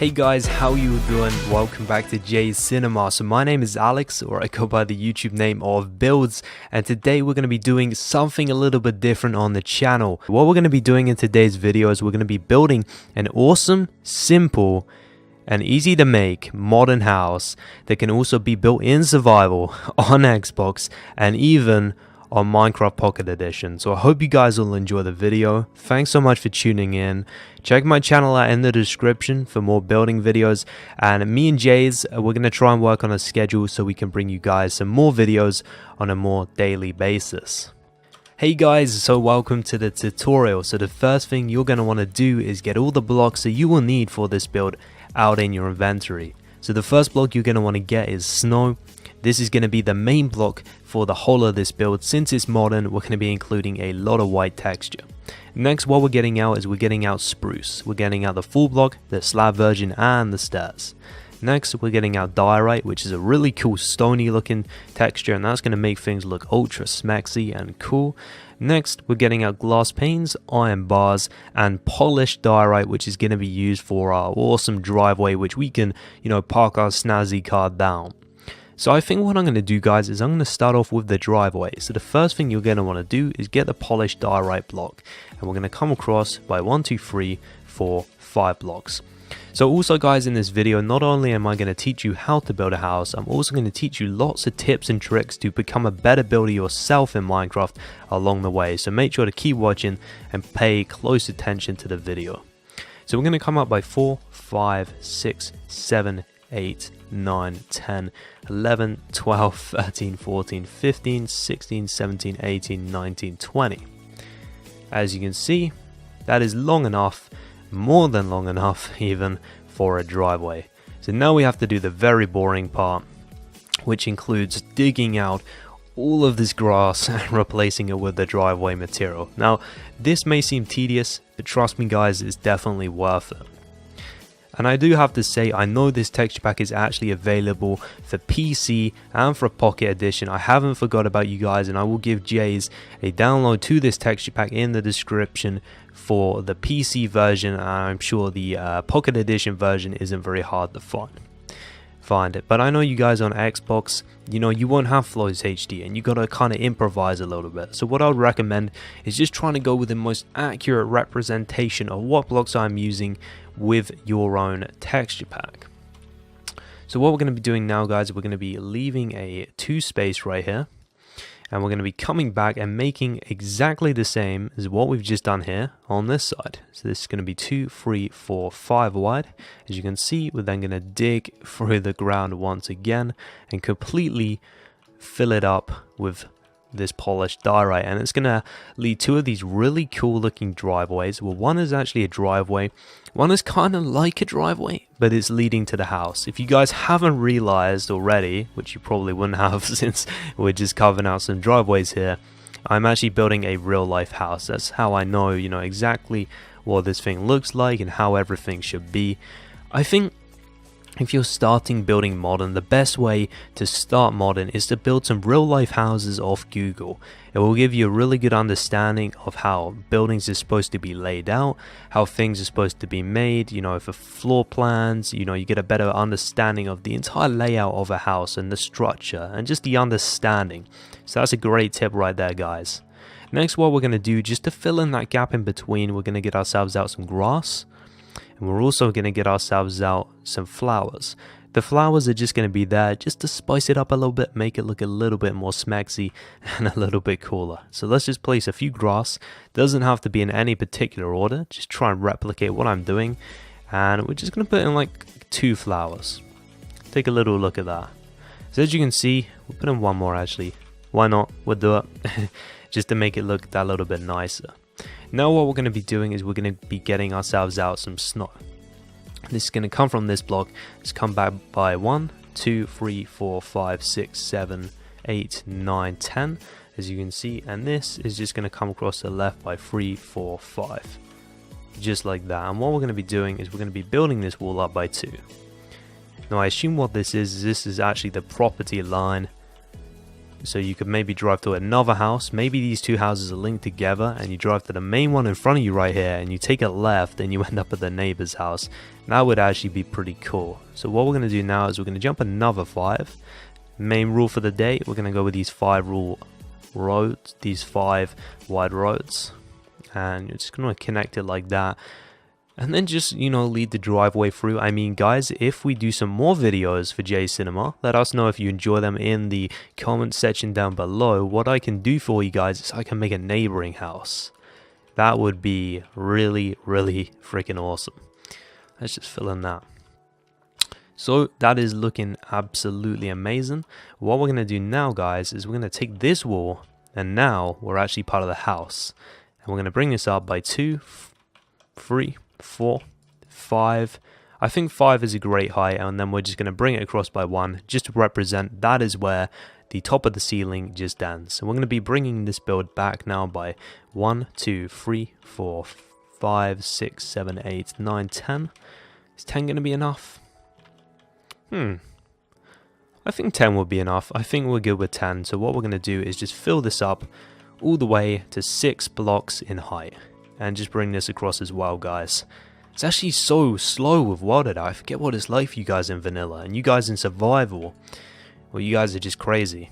Hey guys, how you doing? Welcome back to JazeCinema. So my name is Alex, or I go by the YouTube name of Builds, and today we're going to be doing something a little bit different on the channel. What we're going to be doing in today's video is we're going to be building an awesome, simple, and easy to make modern house that can also be built in survival on Xbox and even on Minecraft Pocket Edition. So I hope you guys will enjoy the video. Thanks so much for tuning in. Check my channel out in the description for more building videos, and me and Jaze, we're going to try and work on a schedule so we can bring you guys some more videos on a more daily basis. Hey guys, so welcome to the tutorial. So the first thing you're going to want to do is get all the blocks that you will need for this build out in your inventory. So the first block you're going to want to get is snow. This is going to be the main block for the whole of this build. Since it's modern, we're going to be including a lot of white texture. Next, what we're getting out is we're getting out spruce. We're getting out the full block, the slab version, and the stairs. Next, we're getting out diorite, which is a really cool stony looking texture, and that's going to make things look ultra smexy and cool. Next, we're getting out glass panes, iron bars, and polished diorite, which is going to be used for our awesome driveway, which we can, park our snazzy car down. So I think what I'm going to do, guys, is I'm going to start off with the driveway. So the first thing you're going to want to do is get the polished diorite block, and we're going to come across by 1, 2, 3, 4, 5 blocks. So also, guys, in this video, not only am I going to teach you how to build a house, I'm also going to teach you lots of tips and tricks to become a better builder yourself in Minecraft along the way. So make sure to keep watching and pay close attention to the video. So we're going to come up by 4, 5, 6, 7, 8, 9, 10, 11, 12, 13, 14, 15, 16, 17, 18, 19, 20. As you can see, that is long enough, more than long enough even, for a driveway. So now we have to do the very boring part, which includes digging out all of this grass and replacing it with the driveway material. Now, this may seem tedious, but trust me guys, it's definitely worth it. And I do have to say, I know this texture pack is actually available for PC and for Pocket Edition. I haven't forgot about you guys, and I will give Jaze a download to this texture pack in the description for the PC version, and I'm sure the Pocket Edition version isn't very hard to find it. But I know you guys on Xbox, you won't have BuildzHD, and you gotta kind of improvise a little bit. So what I would recommend is just trying to go with the most accurate representation of what blocks I'm using with your own texture pack. So what we're going to be doing now, guys, we're going to be leaving a 2 space right here, and we're going to be coming back and making exactly the same as what we've just done here on this side. So this is going to be 2, 3, 4, 5 wide. As you can see, we're then going to dig through the ground once again and completely fill it up with this polished diorite, and it's going to lead 2 of these really cool looking driveways. Well, one is actually a driveway, one is kind of like a driveway, but it's leading to the house. If you guys haven't realized already, which you probably wouldn't have since we're just carving out some driveways here, I'm actually building a real life house. That's how I know, exactly what this thing looks like and how everything should be. I think if you're starting building modern, the best way to start modern is to build some real life houses off Google. It will give you a really good understanding of how buildings are supposed to be laid out, how things are supposed to be made, for floor plans, you get a better understanding of the entire layout of a house and the structure and just the understanding. So that's a great tip right there, guys. Next, what we're going to do, just to fill in that gap in between, we're going to get ourselves out some grass. And we're also going to get ourselves out some flowers. The flowers are just going to be there just to spice it up a little bit, make it look a little bit more smexy and a little bit cooler. So let's just place a few grass. Doesn't have to be in any particular order. Just try and replicate what I'm doing. And we're just going to put in like 2 flowers. Take a little look at that. So as you can see, we'll put in 1 more actually. Why not? We'll do it. Just to make it look that little bit nicer. Now what we're going to be doing is we're going to be getting ourselves out some snow. This is going to come from this block. It's come back by 1, 2, 3, 4, 5, 6, 7, 8, 9, 10, as you can see. And this is just going to come across the left by 3, 4, 5. Just like that. And what we're going to be doing is we're going to be building this wall up by 2. Now I assume what this is actually the property line So you could maybe drive to another house. Maybe these two houses are linked together and you drive to the main one in front of you right here and you take a left and you end up at the neighbor's house. And that would actually be pretty cool. So what we're going to do now is we're going to jump another 5. Main rule for the day, we're going to go with these 5 rule roads, these 5 wide roads. And you're just going to connect it like that. And then just, you know, lead the driveway through. I mean, guys, if we do some more videos for JazeCinema, let us know if you enjoy them in the comment section down below. What I can do for you guys is I can make a neighboring house. That would be really, really freaking awesome. Let's just fill in that. So that is looking absolutely amazing. What we're going to do now, guys, is we're going to take this wall, and now we're actually part of the house. And we're going to bring this up by 2, 3, 4, 5. I think 5 is a great height, and then we're just going to bring it across by 1 just to represent that is where the top of the ceiling just ends. So we're going to be bringing this build back now by 1, 2, 3, 4, 5, 6, 7, 8, 9, 10. Is 10 going to be enough? I think 10 will be enough. I think we're good with 10. So what we're going to do is just fill this up all the way to 6 blocks in height. And just bring this across as well, guys. It's actually so slow with WorldEdit. I forget what it's like for you guys in vanilla. And you guys in survival, well, you guys are just crazy.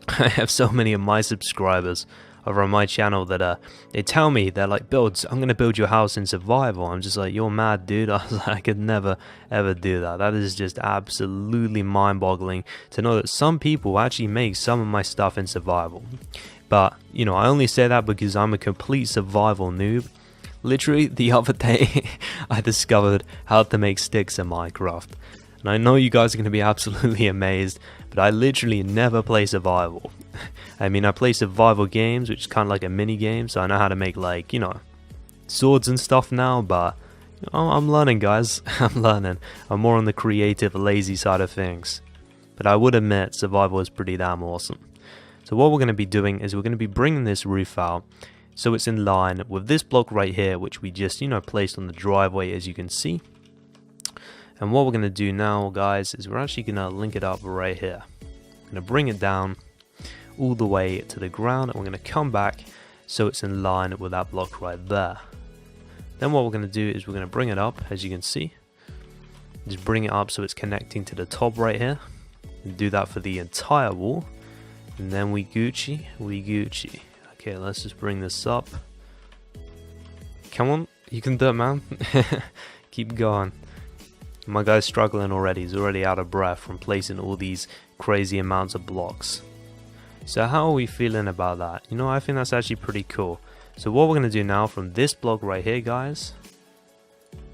I have so many of my subscribers over on my channel that they tell me, they're like, Builds, I'm going to build your house in survival. I'm just like, you're mad, dude. I was like, I could never, ever do that. That is just absolutely mind-boggling to know that some people actually make some of my stuff in survival. But, you know, I only say that because I'm a complete survival noob. Literally, the other day, I discovered how to make sticks in Minecraft. And I know you guys are going to be absolutely amazed, but I literally never play survival. I mean, I play survival games, which is kind of like a mini game, so I know how to make, like, you know, swords and stuff now, but you know, I'm learning, guys. I'm learning. I'm more on the creative, lazy side of things. But I would admit, survival is pretty damn awesome. So what we're going to be doing is we're going to be bringing this roof out so it's in line with this block right here, which we just, you know, placed on the driveway, as you can see. And what we're going to do now, guys, is we're actually going to link it up right here. We're going to bring it down all the way to the ground, and we're going to come back so it's in line with that block right there. Then what we're going to do is we're going to bring it up, as you can see. Just bring it up so it's connecting to the top right here. And do that for the entire wall. And then we Gucci. Okay, let's just bring this up. Come on, you can do it, man. Keep going. My guy's struggling already. He's already out of breath from placing all these crazy amounts of blocks. So how are we feeling about that? You know, I think that's actually pretty cool. So what we're going to do now from this block right here, guys,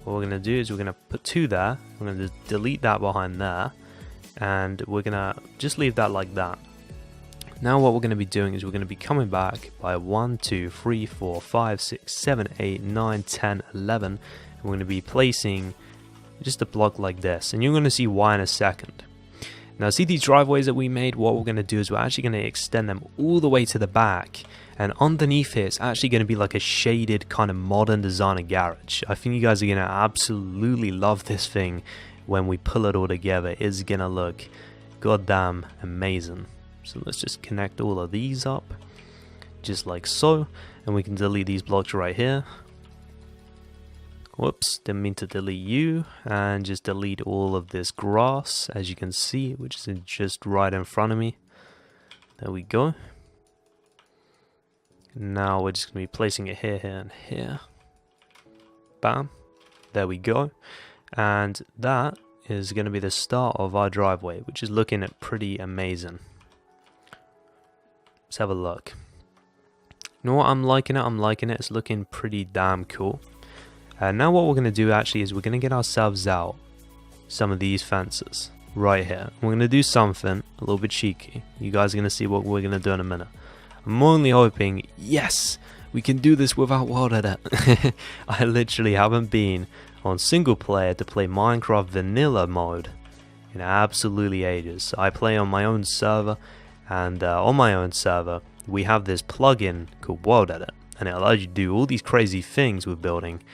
what we're going to do is we're going to put 2 there. We're going to delete that behind there. And we're going to just leave that like that. Now what we're going to be doing is we're going to be coming back by 1, 2, 3, 4, 5, 6, 7, 8, 9, 10, 11. And we're going to be placing just a block like this. And you're going to see why in a second. Now see these driveways that we made? What we're going to do is we're actually going to extend them all the way to the back. And underneath it, it's actually going to be like a shaded kind of modern designer garage. I think you guys are going to absolutely love this thing when we pull it all together. It's going to look goddamn amazing. So let's just connect all of these up, just like so, and we can delete these blocks right here. Whoops, didn't mean to delete you, and just delete all of this grass, as you can see, which is just right in front of me. There we go. Now we're just going to be placing it here, here, and here. Bam. There we go. And that is going to be the start of our driveway, which is looking pretty amazing. Let's have a look. You know what? I'm liking it. I'm liking it. It's looking pretty damn cool. Now what we're going to do actually is we're going to get ourselves out some of these fences right here. We're going to do something a little bit cheeky. You guys are going to see what we're going to do in a minute. I'm only hoping, yes, we can do this without WorldEdit. I literally haven't been on single player to play Minecraft vanilla mode in absolutely ages. I play on my own server. And on my own server, we have this plugin called WorldEdit, and it allows you to do all these crazy things with building.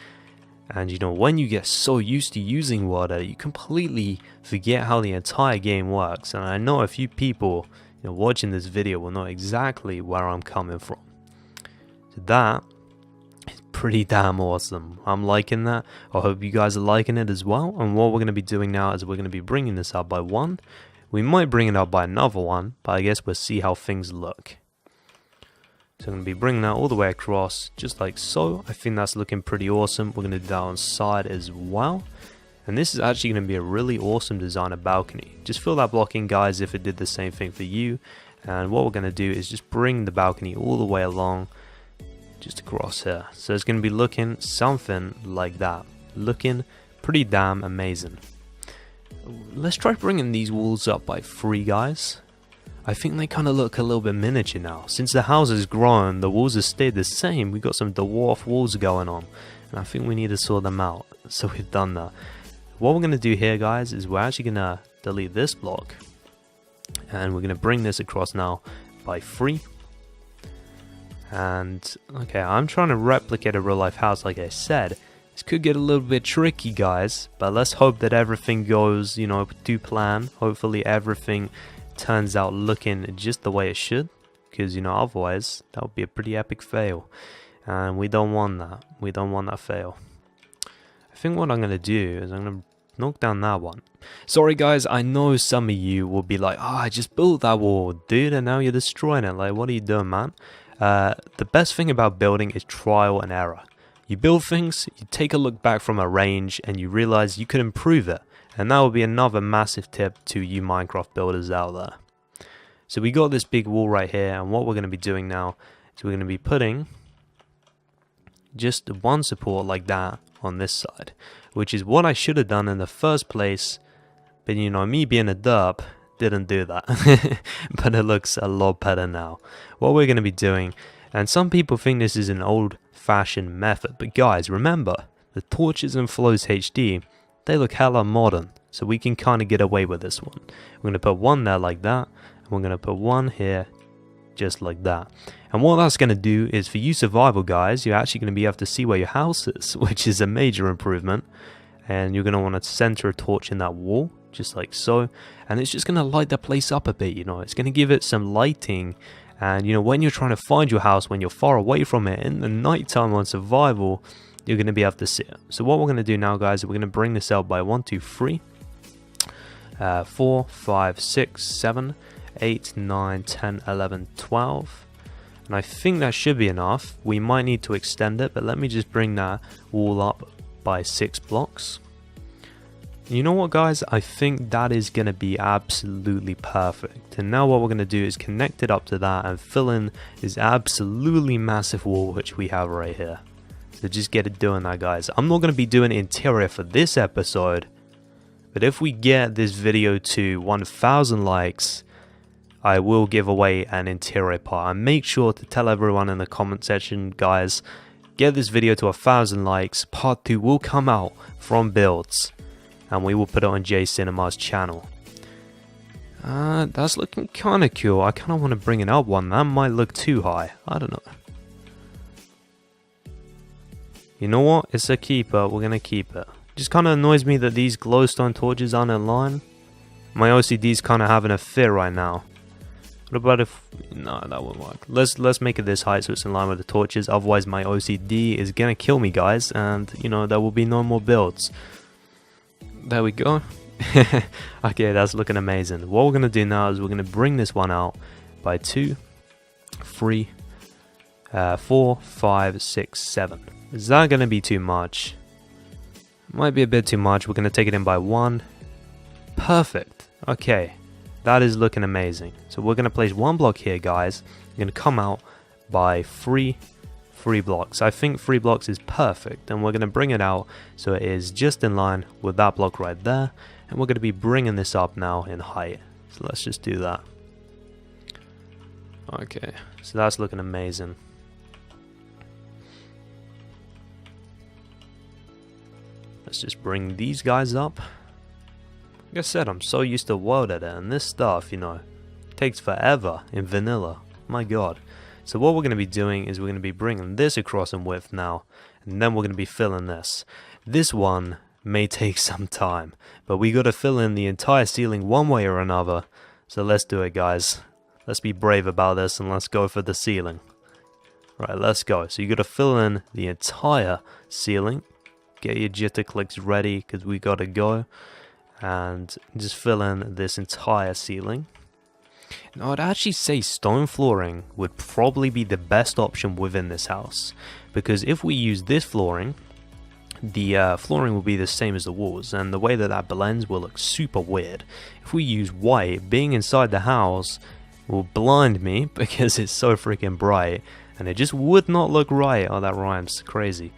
And you know, when you get so used to using WorldEdit, you completely forget how the entire game works. And I know a few people, watching this video will know exactly where I'm coming from. So that is pretty damn awesome. I'm liking that. I hope you guys are liking it as well. And what we're going to be doing now is we're going to be bringing this up by one. We might bring it up by another one, but I guess we'll see how things look. So I'm going to be bringing that all the way across, just like so. I think that's looking pretty awesome. We're going to do that on side as well. And this is actually going to be a really awesome designer balcony. Just fill that block in, guys, if it did the same thing for you. And what we're going to do is just bring the balcony all the way along, just across here. So it's going to be looking something like that. Looking pretty damn amazing. Let's try bringing these walls up by 3, guys. I think they kind of look a little bit miniature now. Since the house has grown, the walls have stayed the same. We've got some dwarf walls going on, and I think we need to sort them out. So we've done that. What we're going to do here, guys, is we're actually going to delete this block, and we're going to bring this across now by 3. And okay, I'm trying to replicate a real life house like I said. This could get a little bit tricky, guys, but let's hope that everything goes, to plan. Hopefully everything turns out looking just the way it should, because otherwise that would be a pretty epic fail, and we don't want that. We don't want that fail. I think what I'm gonna do is I'm gonna knock down that one. Sorry guys, I know some of you will be like, I just built that wall, dude, and now you're destroying it. Like, what are you doing, man? The best thing about building is trial and error. You build things, you take a look back from a range, and you realize you could improve it. And that will be another massive tip to you Minecraft builders out there. So we got this big wall right here, and what we're going to be doing now is we're going to be putting just one support like that on this side, which is what I should have done in the first place, but me being a derp didn't do that. But it looks a lot better now. What we're going to be doing, and some people think this is an old-fashioned method, but guys, remember, the torches in BuildzHD, they look hella modern, so we can kind of get away with this one. We're going to put one there like that, and we're going to put one here just like that. And what that's going to do is, for you survival guys, you're actually going to be able to see where your house is, which is a major improvement. And you're going to want to center a torch in that wall, just like so. And it's just going to light that place up a bit, It's going to give it some lighting. And, when you're trying to find your house, when you're far away from it, in the nighttime on survival, you're going to be able to see it. So what we're going to do now, guys, is we're going to bring this out by 1, 2, 3, 4, 5, 6, 7, 8, 9, 10, 11, 12. And I think that should be enough. We might need to extend it, but let me just bring that wall up by 6 blocks. You know what, guys? I think that is going to be absolutely perfect. And now what we're going to do is connect it up to that and fill in this absolutely massive wall which we have right here. So just get it doing that, guys. I'm not going to be doing interior for this episode, but if we get this video to 1,000 likes, I will give away an interior part. And make sure to tell everyone in the comment section, guys, get this video to 1,000 likes, part 2 will come out from Builds, and we will put it on JazeCinema's channel. That's looking kind of cool. I kind of want to bring it up one. That might look too high. I don't know. You know what? It's a keeper. We're going to keep it. Just kind of annoys me that these glowstone torches aren't in line. My OCD's kind of having a fit right now. What about if... No, that won't work. Let's make it this height so it's in line with the torches. Otherwise, my OCD is going to kill me, guys. And, there will be no more builds. There we go. Okay, that's looking amazing. What we're going to do now is we're going to bring this one out by 2, 3, 4, 5, 6, 7. Is that going to be too much? Might be a bit too much. We're going to take it in by 1. Perfect. Okay, that is looking amazing. So we're going to place 1 block here, guys. We're going to come out by 3 blocks. I think 3 blocks is perfect, and we're going to bring it out so it is just in line with that block right there. And we're going to be bringing this up now in height. So let's just do that. Okay, so that's looking amazing. Let's just bring these guys up. Like I said, I'm so used to world edit, and this stuff, takes forever in vanilla. My god. So what we're going to be doing is we're going to be bringing this across in width now, and then we're going to be filling this. This one may take some time, but we got to fill in the entire ceiling one way or another. So let's do it, guys. let's be brave about this and let's go for the ceiling. Right, let's go. So you got to fill in the entire ceiling. Get your jitter clicks ready because we got to go. And just fill in this entire ceiling. Now I'd actually say stone flooring would probably be the best option within this house. Because if we use this flooring, the flooring will be the same as the walls. And the way that that blends will look super weird. If we use white, being inside the house will blind me because it's so freaking bright. And it just would not look right. Oh, that rhymes crazy.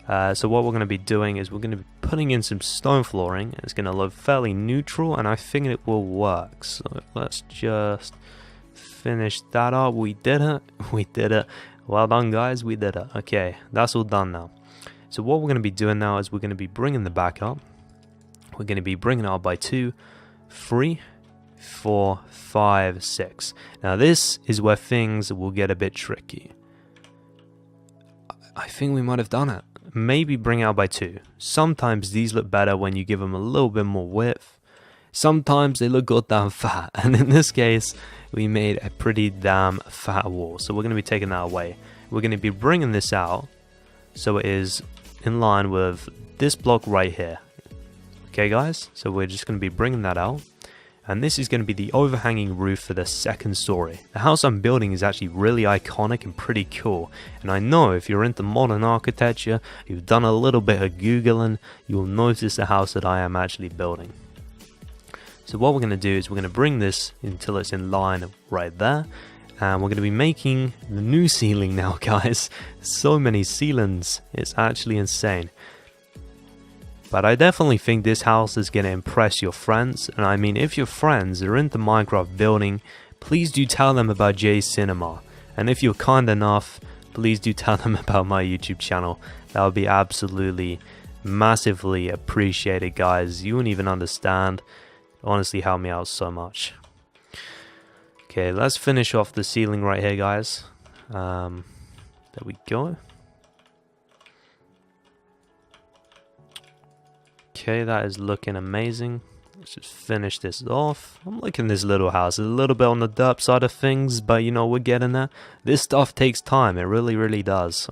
So what we're going to be doing is we're going to be putting in some stone flooring. It's going to look fairly neutral and I think it will work. So let's just finish that up. We did it. We did it. Well done, guys. We did it. Okay, that's all done now. So what we're going to be doing now is we're going to be bringing the back up. We're going to be bringing it up by 2, 3, 4, 5, 6. Now this is where things will get a bit tricky. I think we might have done it. Maybe bring out by 2. Sometimes these look better when you give them a little bit more width. Sometimes they look goddamn fat. And in this case, we made a pretty damn fat wall. So we're going to be taking that away. We're going to be bringing this out so it is in line with this block right here. Okay, guys? So we're just going to be bringing that out. And this is going to be the overhanging roof for the second story. The house I'm building is actually really iconic and pretty cool. And I know if you're into modern architecture, you've done a little bit of Googling, you'll notice the house that I am actually building. So what we're going to do is we're going to bring this until it's in line right there. And we're going to be making the new ceiling now, guys. So many ceilings, it's actually insane. But I definitely think this house is going to impress your friends. And I mean, if your friends are into Minecraft building, please do tell them about JazeCinema. And if you're kind enough, please do tell them about my YouTube channel. That would be absolutely massively appreciated, guys. You wouldn't even understand. Honestly, help me out so much. Okay, let's finish off the ceiling right here, guys. There we go. Okay, that is looking amazing. Let's just finish this off. I'm liking this little house. It's a little bit on the derp side of things, but you know, we're getting there. This stuff takes time. It really, really does.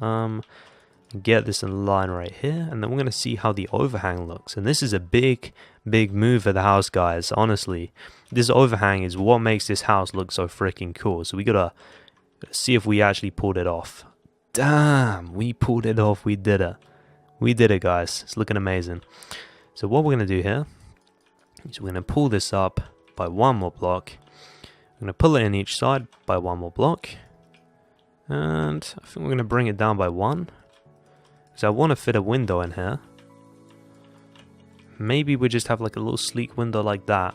Get this in line right here, and then we're going to see how the overhang looks. And this is a big move for the house, guys. Honestly, this overhang is what makes this house look so freaking cool. So we gotta see if we actually pulled it off. Damn, we pulled it off. We did it. We did it, guys. It's looking amazing. So what we're going to do here is we're going to pull this up by 1 more block. We're going to pull it in each side by 1 more block. And I think we're going to bring it down by 1. So I want to fit a window in here. Maybe we just have like a little sleek window like that.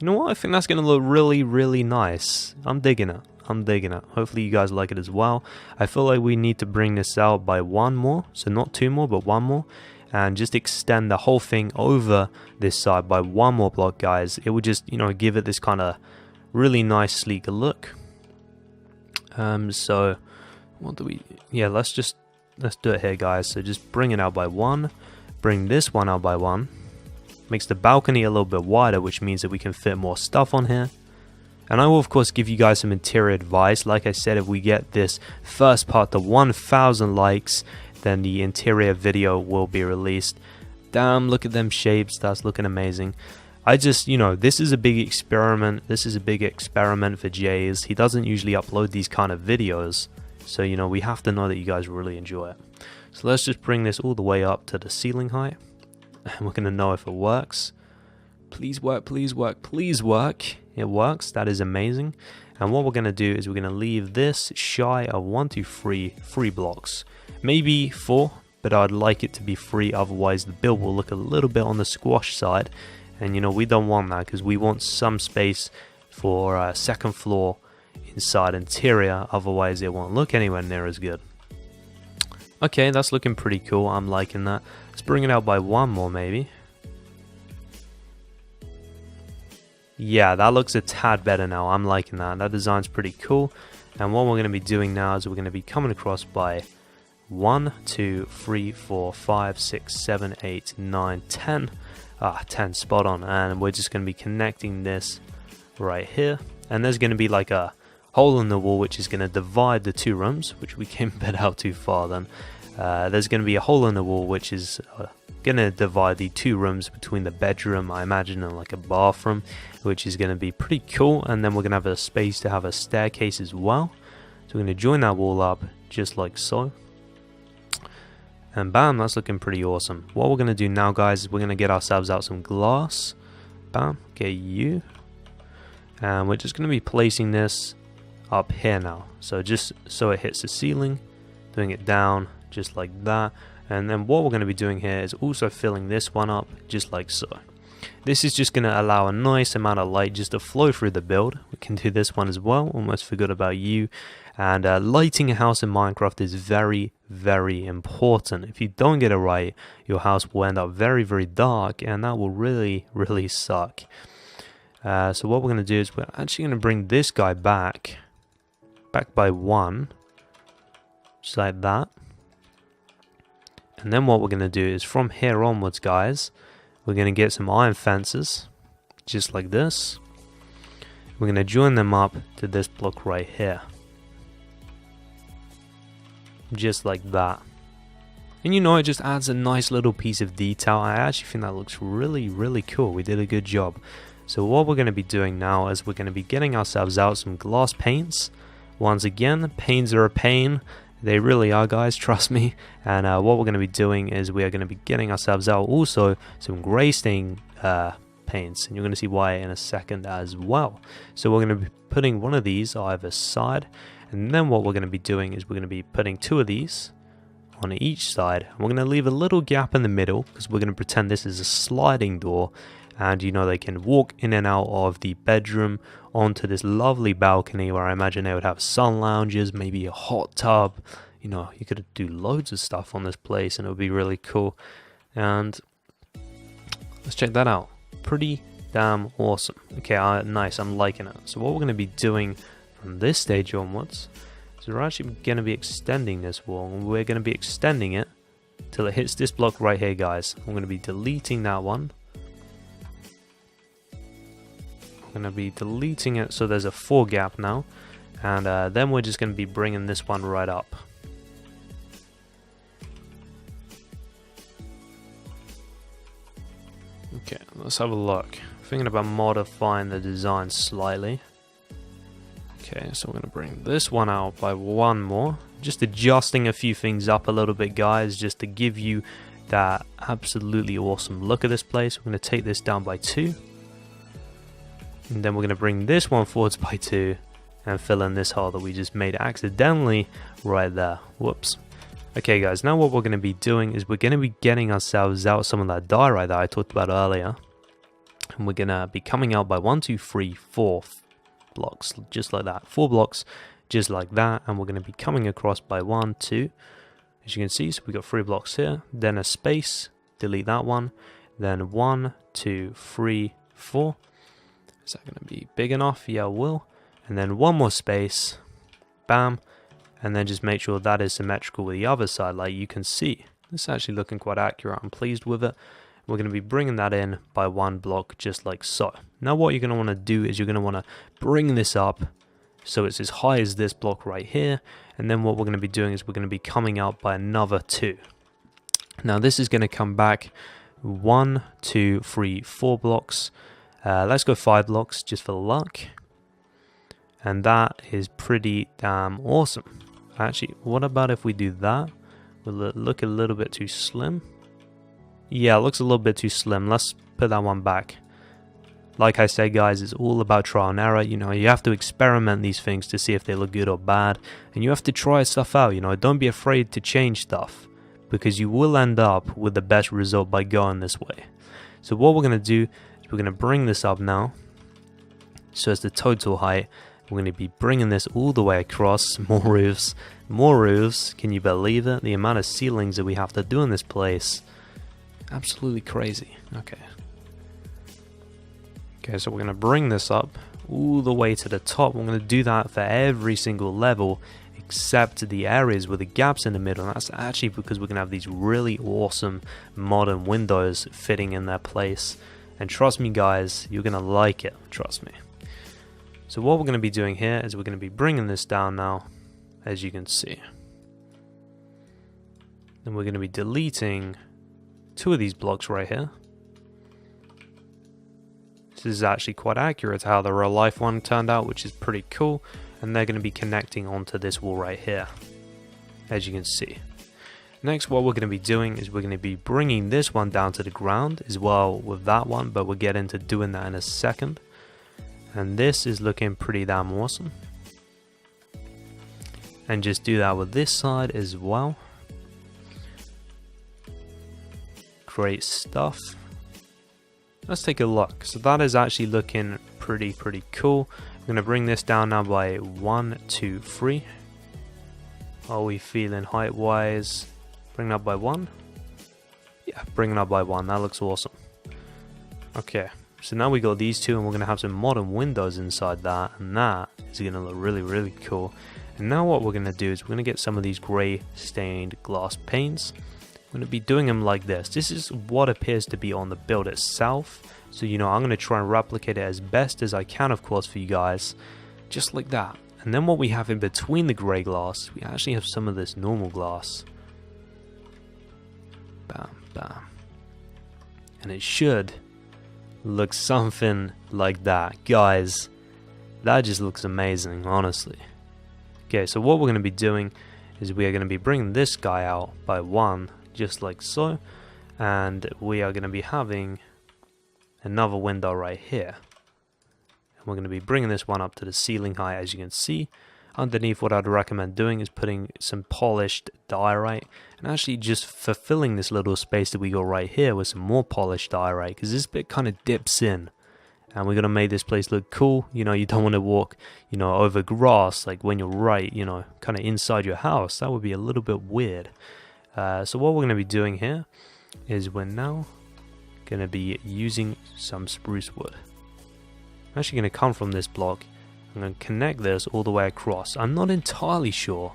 You know what? I think that's going to look really, really nice. I'm digging it. I'm digging it. Hopefully you guys like it as well. I feel like we need to bring this out by 1 more. So not 2 more, but 1 more. And just extend the whole thing over this side by 1 more block, guys. It would just, you know, give it this kind of really nice sleek look. So what do we, yeah, let's do it here, guys. So just bring it out by 1, bring this one out by 1, makes the balcony a little bit wider, which means that we can fit more stuff on here. And I will of course give you guys some interior advice. Like I said, if we get this first part to 1,000 likes, then the interior video will be released. Damn, look at them shapes. That's looking amazing. I just, you know, this is a big experiment. This is a big experiment for Jaze. He doesn't usually upload these kind of videos. So, you know, we have to know that you guys really enjoy it. So let's just bring this all the way up to the ceiling height. And we're going to know if it works. Please work, please work, please work. It works. That is amazing. And what we're going to do is we're going to leave this shy of 3 blocks. Maybe 4, but I'd like it to be 3. Otherwise, the build will look a little bit on the squash side. And, you know, we don't want that because we want some space for second floor inside interior. Otherwise, it won't look anywhere near as good. Okay, that's looking pretty cool. I'm liking that. Let's bring it out by 1 more, maybe. Yeah, that looks a tad better now. I'm liking that. That design's pretty cool. And what we're going to be doing now is we're going to be coming across by 1, 2, 3, 4, 5, 6, 7, 8, 9, 10. 10, spot on. And we're just going to be connecting this right here. and there's going to be like a hole in the wall which is going to divide the two rooms, which we came a bit out too far then. There's going to be a hole in the wall which is going to divide the two rooms between the bedroom, I imagine, and like a bathroom, which is going to be pretty cool. And then we're going to have a space to have a staircase as well. So we're going to join that wall up just like so. And bam, that's looking pretty awesome. What we're going to do now, guys, is we're going to get ourselves out some glass. Bam, get you. And we're just going to be placing this up here now. So just so it hits the ceiling, doing it down just like that. And then what we're going to be doing here is also filling this one up just like so. This is just going to allow a nice amount of light just to flow through the build. We can do this one as well. Almost forgot about you. And lighting a house in Minecraft is very, very important. If you don't get it right, your house will end up very, very dark, and that will really, really suck. So what we're going to do is we're actually going to bring this guy back by 1, just like that. And then what we're going to do is from here onwards, guys, we're going to get some iron fences, just like this. We're going to join them up to this block right here. Just like that. And you know, it just adds a nice little piece of detail. I actually think that looks really, really cool. We did a good job. So what we're going to be doing now is we're going to be getting ourselves out some glass paints. Once again, paints are a pain. They really are, guys, trust me. And what we're going to be doing is we are going to be getting ourselves out also some grey stain paints, and you're going to see why in a second as well. So we're going to be putting one of these either side, and then what we're going to be doing is we're going to be putting 2 of these on each side. And we're going to leave a little gap in the middle because we're going to pretend this is a sliding door, and you know, they can walk in and out of the bedroom onto this lovely balcony where I imagine they would have sun lounges, maybe a hot tub. You know, you could do loads of stuff on this place and it would be really cool. And let's check that out. Pretty damn awesome. Okay, nice, I'm liking it. So what we're going to be doing from this stage onwards is we're actually going to be extending this wall, and we're going to be extending it till it hits this block right here, guys. I'm going to be deleting that one. Going to be deleting it so there's a 4 gap now, and then we're just going to be bringing this one right up. Okay, let's have a look. Thinking about modifying the design slightly. Okay, so we're going to bring this one out by 1 more, just adjusting a few things up a little bit, guys, just to give you that absolutely awesome look of this place. We're going to take this down by 2. And then we're going to bring this one forwards by 2 and fill in this hole that we just made accidentally right there. Whoops. Okay, guys, now what we're going to be doing is we're going to be getting ourselves out some of that diorite that I talked about earlier. And we're going to be coming out by 1, 2, 3, 4 blocks, just like that. 4 blocks, just like that. And we're going to be coming across by 1, 2. As you can see, so we've got 3 blocks here. Then a space, delete that one. Then 1, 2, 3, 4. Is that going to be big enough? Yeah, it will. And then 1 more space. Bam. And then just make sure that is symmetrical with the other side, like you can see. This is actually looking quite accurate. I'm pleased with it. We're going to be bringing that in by 1 block, just like so. Now what you're going to want to do is you're going to want to bring this up so it's as high as this block right here. And then what we're going to be doing is we're going to be coming out by another 2. Now this is going to come back 1, 2, 3, 4 blocks. Let's go 5 blocks just for luck. And that is pretty damn awesome. Actually, what about if we do that? Will it look a little bit too slim? Yeah, it looks a little bit too slim. Let's put that one back. Like I said, guys, it's all about trial and error. You know, you have to experiment these things to see if they look good or bad. And you have to try stuff out, you know. Don't be afraid to change stuff, because you will end up with the best result by going this way. So what we're going to do is we're going to bring this up now. So as the total height, we're going to be bringing this all the way across. More roofs. More roofs. Can you believe it? The amount of ceilings that we have to do in this place. Absolutely crazy. Okay. Okay, so we're going to bring this up all the way to the top. We're going to do that for every single level except the areas with the gaps in the middle. And that's actually because we're going to have these really awesome modern windows fitting in their place. And trust me, guys, you're going to like it. Trust me. So what we're going to be doing here is we're going to be bringing this down now, as you can see. Then we're going to be deleting 2 of these blocks right here. This is actually quite accurate to how the real life one turned out, which is pretty cool. And they're going to be connecting onto this wall right here, as you can see. Next, what we're going to be doing is we're going to be bringing this one down to the ground as well with that one, but we'll get into doing that in a second. And this is looking pretty damn awesome. And just do that with this side as well. Great stuff. Let's take a look. So that is actually looking pretty cool. I'm going to bring this down now by 1, 2, 3. How are we feeling height wise? Bring it up by 1. Yeah, bring it up by 1. That looks awesome. Okay, so now we got these 2 and we're going to have some modern windows inside that, and that is going to look really cool. And now what we're going to do is we're going to get some of these grey stained glass panes. I'm going to be doing them like this. This is what appears to be on the build itself. So, you know, I'm going to try and replicate it as best as I can, of course, for you guys. Just like that. And then what we have in between the grey glass, we actually have some of this normal glass. Bam, bam. And it should look something like that. Guys, that just looks amazing, honestly. Okay, so what we're going to be doing is we are going to be bringing this guy out by 1. Just like so, and we are going to be having another window right here, and we're going to be bringing this one up to the ceiling height. As you can see underneath, what I'd recommend doing is putting some polished diorite and actually just fulfilling this little space that we got right here with some more polished diorite, because this bit kind of dips in and we're going to make this place look cool. You know, you don't want to walk, you know, over grass like when you're right, you know, kind of inside your house. That would be a little bit weird. So what we're going to be doing here is we're now going to be using some spruce wood. I'm actually going to come from this block. I'm going to connect this all the way across. I'm not entirely sure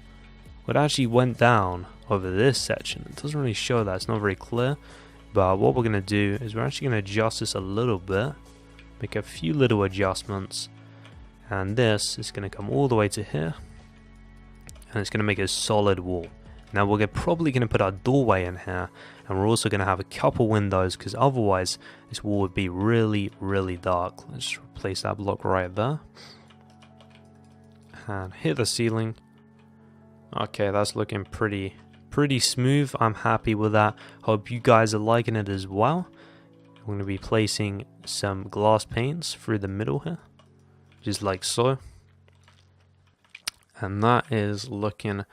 what actually went down over this section. It doesn't really show that. It's not very clear. But what we're going to do is we're actually going to adjust this a little bit. Make a few little adjustments. And this is going to come all the way to here. And it's going to make a solid wall. Now we're probably going to put our doorway in here, and we're also going to have a couple windows, because otherwise this wall would be really dark. Let's replace that block right there. And hit the ceiling. Okay, that's looking pretty smooth. I'm happy with that. Hope you guys are liking it as well. I'm going to be placing some glass panes through the middle here, just like so. And that is looking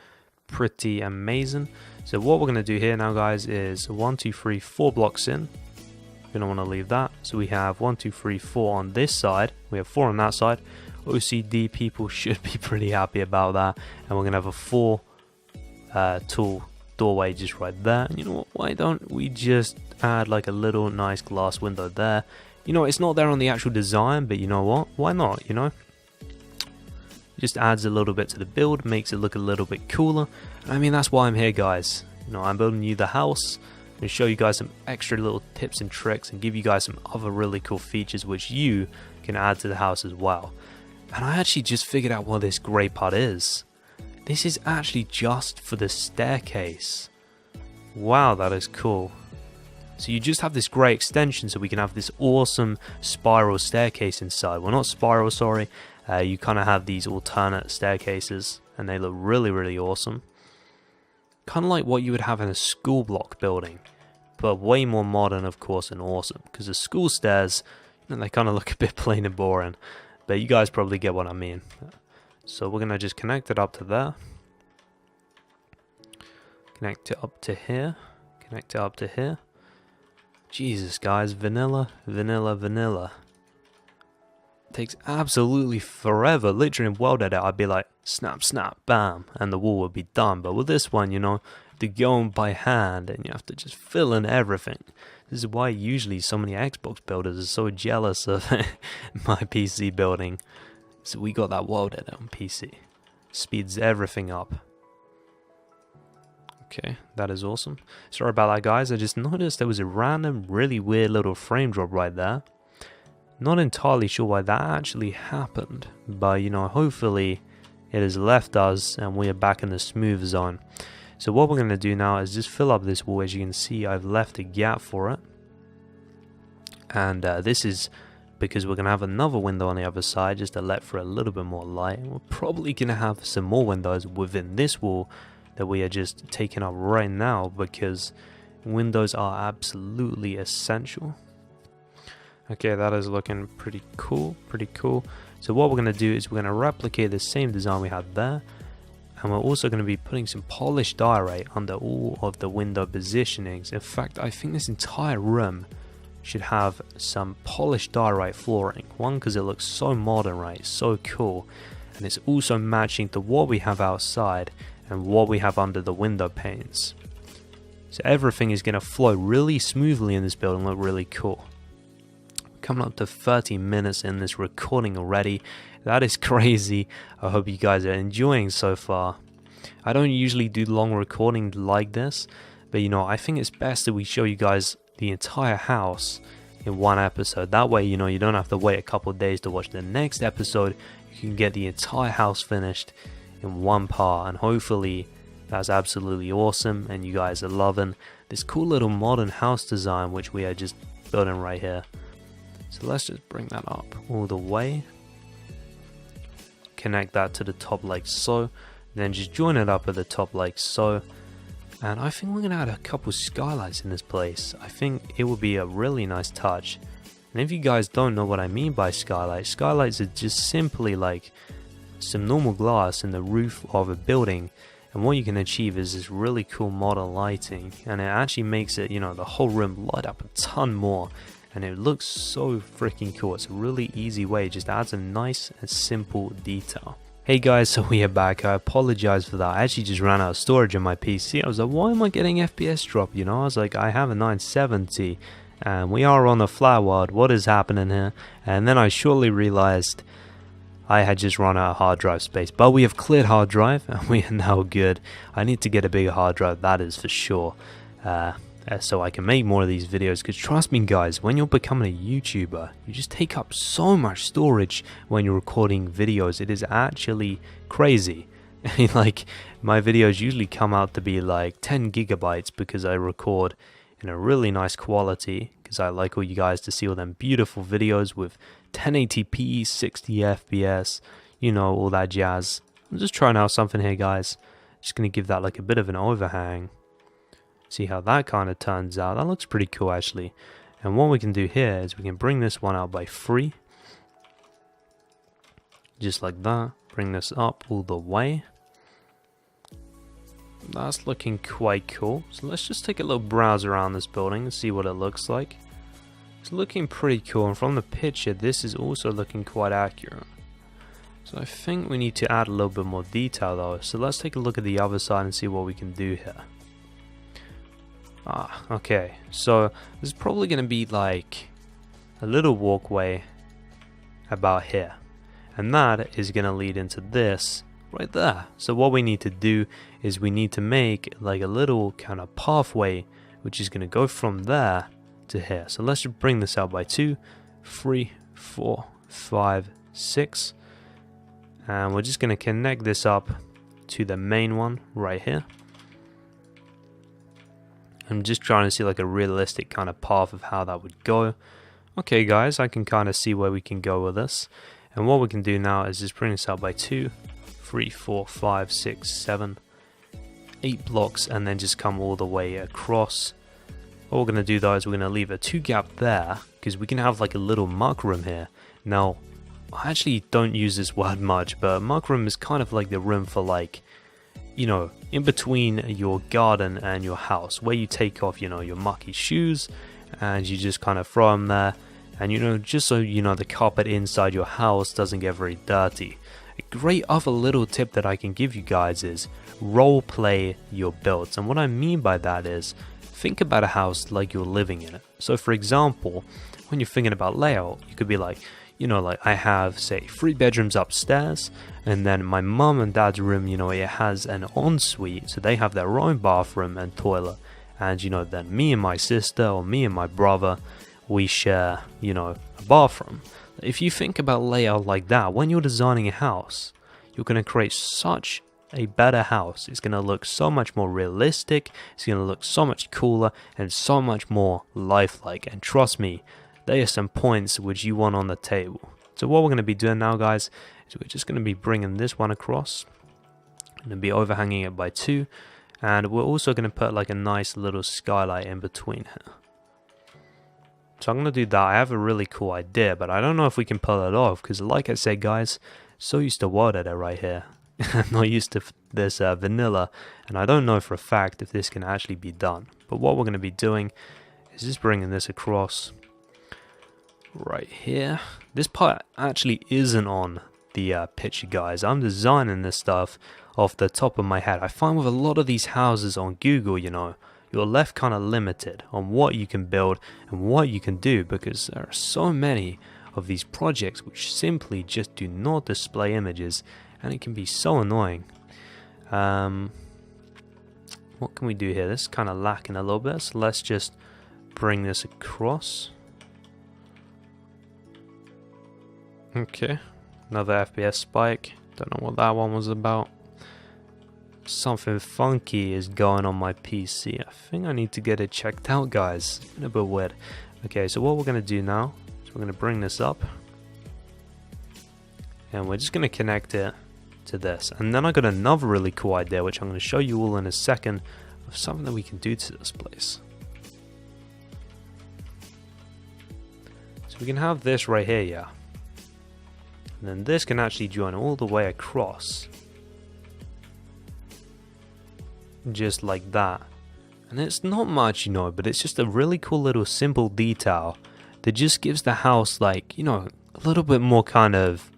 pretty amazing. So what we're going to do here now, guys, is 1, 2, 3, 4 blocks in. We don't want to leave that. So we have 1, 2, 3, 4 on this side. We have 4 on that side. OCD people should be pretty happy about that. And we're going to have a 4 tall doorway just right there. And you know what? Why don't we just add like a little nice glass window there? You know, it's not there on the actual design, but you know what? Why not, you know? Just adds a little bit to the build, makes it look a little bit cooler. I mean, that's why I'm here, guys. You know, I'm building you the house. I'm going to show you guys some extra little tips and tricks and give you guys some other really cool features which you can add to the house as well. And I actually just figured out what this grey part is. This is actually just for the staircase. Wow, that is cool. So you just have this grey extension so we can have this awesome spiral staircase inside. Well, not spiral, sorry. You kind of have these alternate staircases, and they look really awesome. Kind of like what you would have in a school block building, but way more modern, of course, and awesome. Because the school stairs, you know, they kind of look a bit plain and boring, but you guys probably get what I mean. So we're going to just connect it up to there. Connect it up to here. Connect it up to here. Jesus, guys, vanilla. Takes absolutely forever. Literally in World Edit, I'd be like snap, bam, and the wall would be done. But with this one, you know, to go by hand and you have to just fill in everything. This is why usually so many Xbox builders are so jealous of my PC building. So we got that World Edit on PC. Speeds everything up. Okay, that is awesome. Sorry about that, guys. I just noticed there was a random, really weird little frame drop right there. Not entirely sure why that actually happened, but you know, hopefully it has left us and we are back in the smooth zone. So what we're going to do now is just fill up this wall. As you can see, I've left a gap for it, and this is because we're going to have another window on the other side just to let for a little bit more light. We're probably going to have some more windows within this wall that we are just taking up right now, because windows are absolutely essential. Okay, that is looking pretty cool, So what we're going to do is we're going to replicate the same design we had there, and we're also going to be putting some polished diorite under all of the window positionings. In fact, I think this entire room should have some polished diorite flooring. One, because it looks so modern, right? So cool. And it's also matching to what we have outside and what we have under the window panes. So everything is going to flow really smoothly in this building, look really cool. Coming up to 30 minutes in this recording already. That is crazy. I hope you guys are enjoying so far. I don't usually do long recording like this, but you know, I think it's best that we show you guys the entire house in one episode. That way, you know, you don't have to wait a couple of days to watch the next episode. You can get the entire house finished in one part, and hopefully that's absolutely awesome and you guys are loving this cool little modern house design which we are just building right here. So let's just bring that up all the way, connect that to the top like so, then just join it up at the top like so. And I think we're going to add a couple skylights in this place. I think it would be a really nice touch. And if you guys don't know what I mean by skylights, skylights are just simply like some normal glass in the roof of a building, and what you can achieve is this really cool modern lighting, and it actually makes it, you know, the whole room light up a ton more, and it looks so freaking cool. It's a really easy way, it just adds a nice and simple detail. Hey guys, so we are back. I apologize for that. I actually just ran out of storage on my PC. I was like, why am I getting FPS drop? You know, I was like, I have a 970 and we are on a flat world. What is happening here? And then I shortly realized I had just run out of hard drive space, but we have cleared hard drive and we are now good. I need to get a bigger hard drive, that is for sure, so I can make more of these videos, because trust me guys, when you're becoming a YouTuber, you just take up so much storage when you're recording videos. It is actually crazy. Like, my videos usually come out to be like 10 gigabytes because I record in a really nice quality, because I like all you guys to see all them beautiful videos with 1080p, 60 FPS, you know, all that jazz. I'm just trying out something here guys, just gonna give that like a bit of an overhang, see how that kind of turns out. That looks pretty cool actually. And what we can do here is we can bring this one out by 3, just like that. Bring this up all the way. That's looking quite cool. So let's just take a little browse around this building and see what it looks like. It's looking pretty cool, and from the picture this is also looking quite accurate. So I think we need to add a little bit more detail though. So let's take a look at the other side and see what we can do here. Okay, so there's probably going to be like a little walkway about here, and that is going to lead into this right there. So what we need to do is we need to make like a little kind of pathway which is going to go from there to here. So let's just bring this out by 2, 3, 4, 5, 6, and we're just going to connect this up to the main one right here. I'm just trying to see like a realistic kind of path of how that would go. Okay guys, I can kind of see where we can go with this. And what we can do now is just bring this out by 2, 3, 4, 5, 6, 7, 8 blocks, and then just come all the way across. What we're going to do though is we're going to leave a 2 gap there, because we can have like a little muck room here. Now, I actually don't use this word much, but muck room is kind of like the room for like, you know, in between your garden and your house, where you take off, you know, your mucky shoes and you just kind of throw them there, and you know, just so you know, the carpet inside your house doesn't get very dirty. A great other little tip that I can give you guys is role play your builds, and what I mean by that is think about a house like you're living in it. So for example, when you're thinking about layout, you could be like, you know, like I have, say, 3 bedrooms upstairs, and then my mum and dad's room, you know, it has an ensuite, so they have their own bathroom and toilet. And, you know, then me and my sister or me and my brother, we share, you know, a bathroom. If you think about layout like that, when you're designing a house, you're going to create such a better house. It's going to look so much more realistic, it's going to look so much cooler, and so much more lifelike. And trust me, there are some points which you want on the table. So what we're going to be doing now, guys, is we're just going to be bringing this one across. Going to be overhanging it by 2, and we're also going to put like a nice little skylight in between here. So I'm going to do that. I have a really cool idea, but I don't know if we can pull it off, because like I said, guys, so used to word edit right here. I'm not used to this vanilla, and I don't know for a fact if this can actually be done. But what we're going to be doing is just bringing this across right here. This part actually isn't on the picture, guys. I'm designing this stuff off the top of my head. I find with a lot of these houses on Google, you know, you're left kind of limited on what you can build and what you can do, because there are so many of these projects which simply just do not display images, and it can be so annoying. What can we do here? This is kind of lacking a little bit, so let's just bring this across. Okay, another FPS spike. Don't know what that one was about. Something funky is going on my PC. I think I need to get it checked out, guys. It's been a bit weird. Okay, so what we're going to do now is we're going to bring this up, and we're just going to connect it to this. And then I got another really cool idea, which I'm going to show you all in a second, of something that we can do to this place. So we can have this right here, yeah. And then this can actually join all the way across. Just like that. And it's not much, you know, but it's just a really cool little simple detail that just gives the house, like, you know, a little bit more kind of,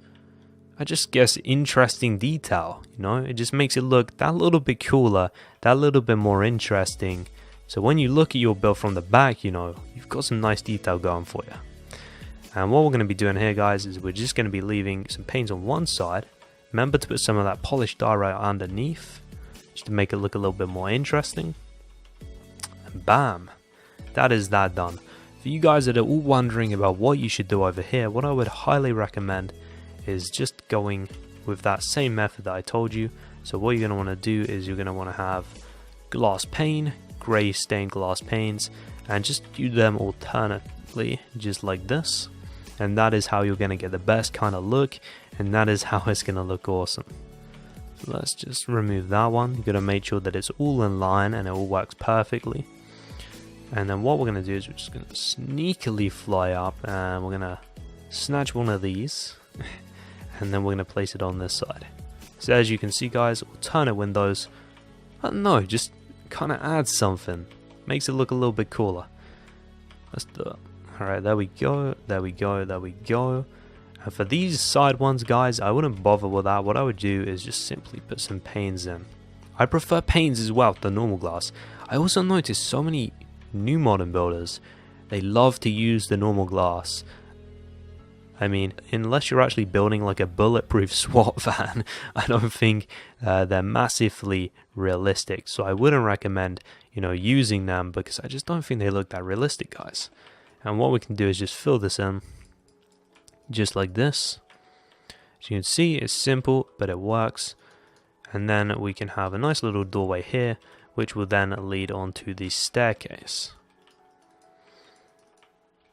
I just guess, interesting detail. You know, it just makes it look that little bit cooler, that little bit more interesting. So when you look at your build from the back, you know, you've got some nice detail going for you. And what we're going to be doing here, guys, is we're just going to be leaving some panes on one side. Remember to put some of that polished diorite underneath, just to make it look a little bit more interesting. And bam, that is that done. For you guys that are all wondering about what you should do over here, what I would highly recommend is just going with that same method that I told you. So what you're going to want to do is you're going to want to have glass pane, grey stained glass panes, and just do them alternately, just like this. And that is how you're going to get the best kind of look, and that is how it's going to look awesome. So let's just remove that one. You've got to make sure that it's all in line and it all works perfectly. And then what we're going to do is we're just going to sneakily fly up, and we're going to snatch one of these, and then we're going to place it on this side. So as you can see, guys, alternate windows, I don't know, just kind of adds something, makes it look a little bit cooler. Let's do it. Alright, there we go, there we go, there we go. And for these side ones, guys, I wouldn't bother with that. What I would do is just simply put some panes in. I prefer panes as well to normal glass. I also noticed so many new modern builders, they love to use the normal glass. I mean, unless you're actually building like a bulletproof SWAT van, I don't think they're massively realistic. So I wouldn't recommend, you know, using them, because I just don't think they look that realistic, guys. And what we can do is just fill this in, just like this. As you can see, it's simple, but it works. And then we can have a nice little doorway here, which will then lead onto the staircase.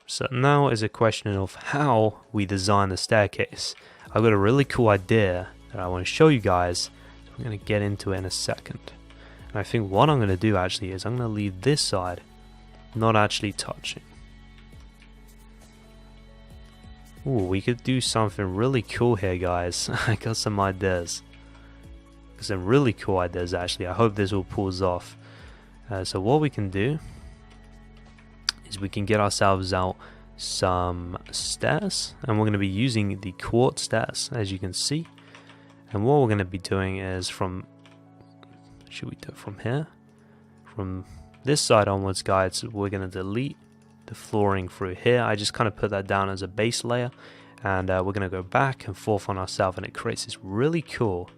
So now is a question of how we design the staircase. I've got a really cool idea that I want to show you guys. So I'm going to get into it in a second. And I think what I'm going to do actually is I'm going to leave this side not actually touching. Ooh, we could do something really cool here, guys. I got some ideas. Some really cool ideas, actually. I hope this all pulls off. So what we can do is we can get ourselves out some stairs, and we're going to be using the quartz stairs, as you can see. And what we're going to be doing is from, should we do it from here? From this side onwards, guys, we're going to delete the flooring through here. I just kind of put that down as a base layer, and we're going to go back and forth on ourselves, and it creates this really cool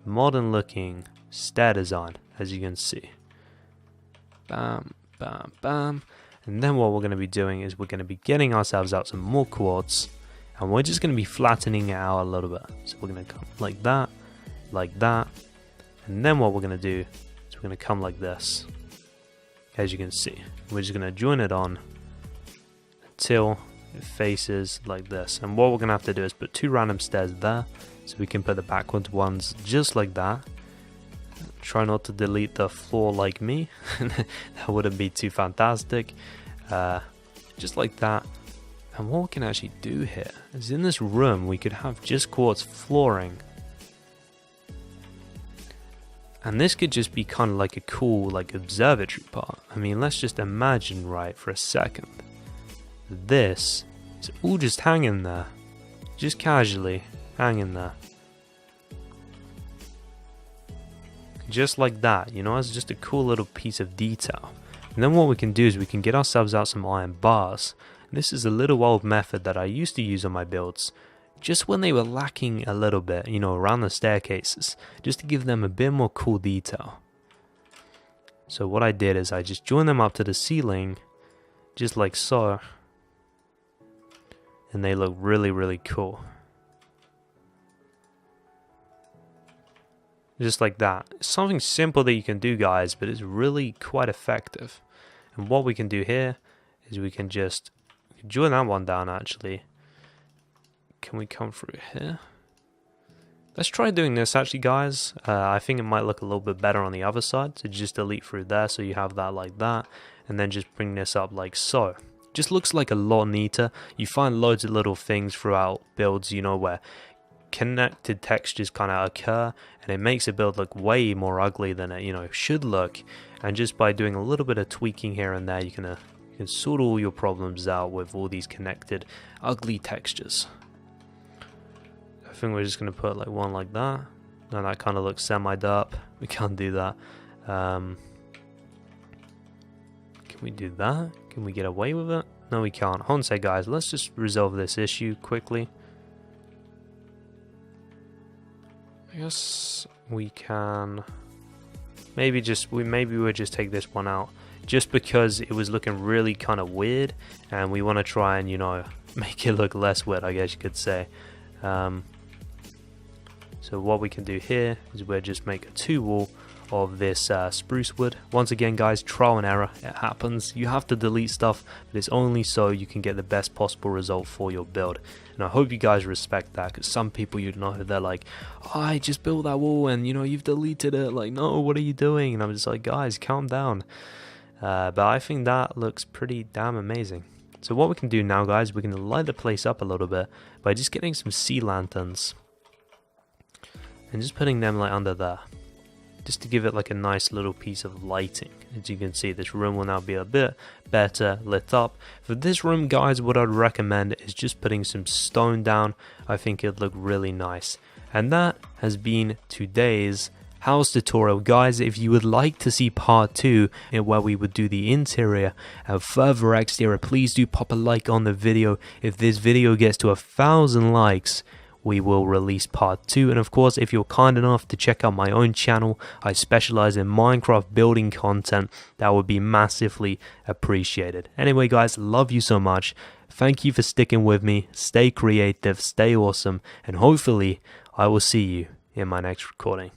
modern looking stair design, as you can see. Bam, bam, bam. And then what we're going to be doing is we're going to be getting ourselves out some more quartz, and we're just going to be flattening it out a little bit. So we're going to come like that, and then what we're going to do is we're going to come like this. As you can see, we're just going to join it on until it faces like this. And what we're going to have to do is put 2 random stairs there, so we can put the backwards ones just like that. Try not to delete the floor like me. That wouldn't be too fantastic. Just like that. And what we can actually do here is in this room we could have just quartz flooring. And this could just be kind of like a cool like observatory part. I mean, let's just imagine right for a second. This is all just hanging there. Just casually hanging there. Just like that, you know, it's just a cool little piece of detail. And then what we can do is we can get ourselves out some iron bars. This is a little old method that I used to use on my builds, just when they were lacking a little bit, you know, around the staircases, just to give them a bit more cool detail. So what I did is I just joined them up to the ceiling, just like so, and they look really, really cool. Just like that. It's something simple that you can do, guys, but it's really quite effective. And what we can do here is we can just join that one down actually. Can we come through here? Let's try doing this actually, guys. I think it might look a little bit better on the other side. So just delete through there so you have that like that. And then just bring this up like so. Just looks like a lot neater. You find loads of little things throughout builds, you know, where connected textures kind of occur, and it makes a build look way more ugly than it, you know, should look. And just by doing a little bit of tweaking here and there, you can sort all your problems out with all these connected ugly textures. I think we're just going to put like one like that. Now that kind of looks semi-derp. We can't do that. Can we do that? Can we get away with it? No, we can't. Hold on a sec, guys. Let's just resolve this issue quickly. I guess we can maybe we'll just take this one out, just because it was looking really kind of weird, and we want to try and, you know, make it look less weird, I guess you could say. So what we can do here is we'll just make a 2-wall of this spruce wood. Once again, guys, trial and error, it happens. You have to delete stuff, but it's only so you can get the best possible result for your build. And I hope you guys respect that, because some people, you know, they're like, oh, I just built that wall and, you know, you've deleted it. Like, no, what are you doing? And I'm just like, guys, calm down. But I think that looks pretty damn amazing. So what we can do now, guys, we can light the place up a little bit by just getting some sea lanterns and just putting them like under there, just to give it like a nice little piece of lighting. As you can see, this room will now be a bit better lit up. For this room, guys, what I'd recommend is just putting some stone down. I think it'd look really nice. And that has been today's house tutorial. Guys, if you would like to see part 2 where we would do the interior and further exterior, please do pop a like on the video. If this video gets to 1,000 likes, we will release part 2. And of course, if you're kind enough to check out my own channel, I specialize in Minecraft building content. That would be massively appreciated. Anyway, guys, love you so much. Thank you for sticking with me. Stay creative, stay awesome, and hopefully I will see you in my next recording.